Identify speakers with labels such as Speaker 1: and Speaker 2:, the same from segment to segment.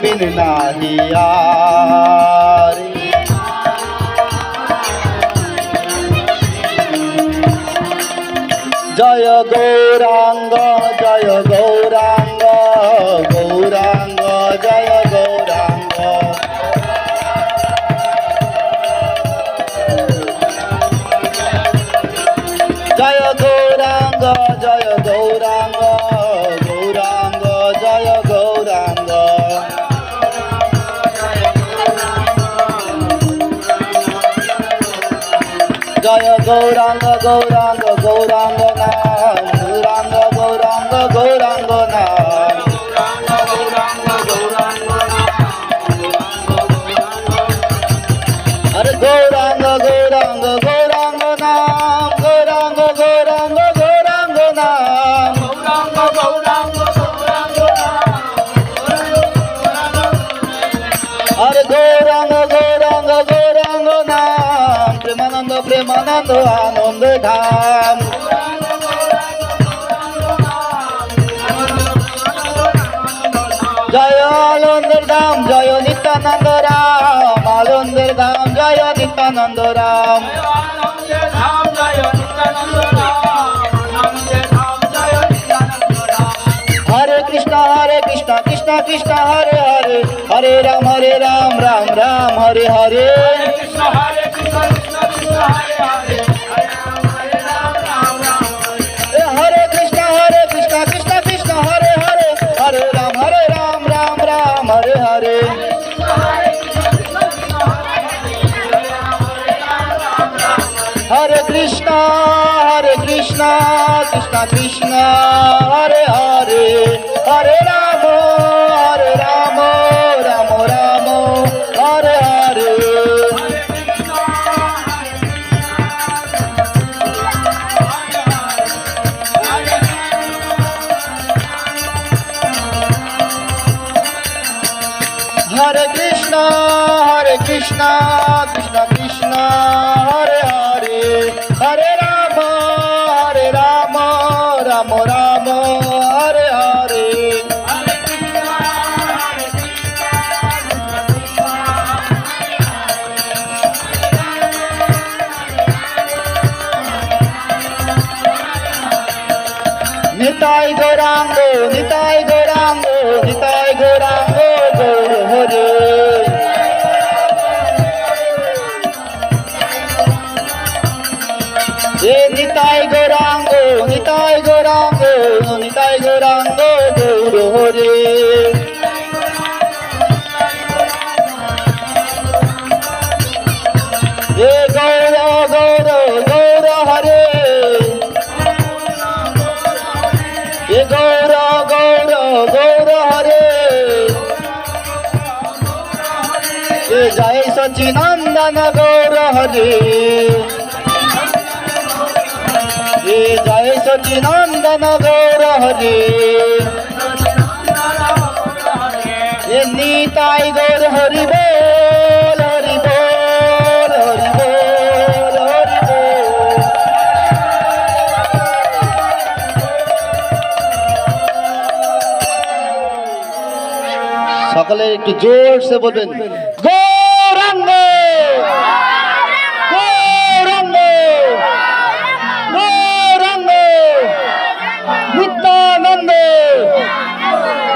Speaker 1: বিন নাহি আর। জয় গৌরাঙ্গ জয় গৌরাঙ্গ, গৌরাঙ্গ জয় গৌরাঙ্গ। জয় গৌরাঙ্গ জয় গৌরাঙ্গ, গৌরাঙ্গ জয় গৌরাঙ্গ। জয় গৌরাঙ্গ গৌরাঙ্গ গৌরাঙ্গ নাম, গৌরাঙ্গ গৌরাঙ্গ গৌরাঙ্গ নাম। আরে গৌরাঙ্গ গৌরাঙ্গ গৌরাঙ্গ নাম, গৌরাঙ্গ গৌরাঙ্গ গৌরাঙ্গ নাম। আরে গৌরাঙ্গ গৌরাঙ্গ গৌরাঙ্গ নাম, প্রেমানন্দ প্রেমানন্দ আনন্দ ধাম। জয় আনন্দের ধাম জয় নিত্যানন্দ রাম, আনন্দের ধাম জয় নিত্যানন্দ রাম। হরে কৃষ্ণ কৃষ্ণ কৃষ্ণ হরে হরে, হরে রাম রাম রাম হরে হরে। হরে কৃষ্ণ কৃষ্ণ কৃষ্ণ হরে হরে, হরে রাম রাম রাম হরে হরে। হরে কৃষ্ণ কৃষ্ণ কৃষ্ণ হরে হরে, হরে রাম রাম রাম হরে হরে। হরে কৃষ্ণ কৃষ্ণ কৃষ্ণ হরে হরে, হরে রাম রাম রাম হরে হরে। নিতাই গৌরাঙ্গ নিতাই গৌরাঙ্গ নিতাই গৌরাঙ্গ গৌর হরে। নিতাই গৌরাঙ্গ নিতাই গৌরাঙ্গ নিতাই গৌরাঙ্গ গৌর হরে। গৌর গৌর গৌর হরে, গৌর গৌর গৌর হরে। জয় সচিনন্দন গৌর হরে, জয় সচিনন্দন গৌর হরে। নিতাই গৌর হরি বল হরি বল হরি বল হরি বল। সকলে একটু জোর সে বলবেন গৌরাঙ্গ গৌরাঙ্গ গৌরাঙ্গ, নিত্যানন্দ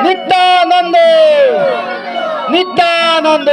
Speaker 1: নিত্যানন্দ নিত্যানন্দ।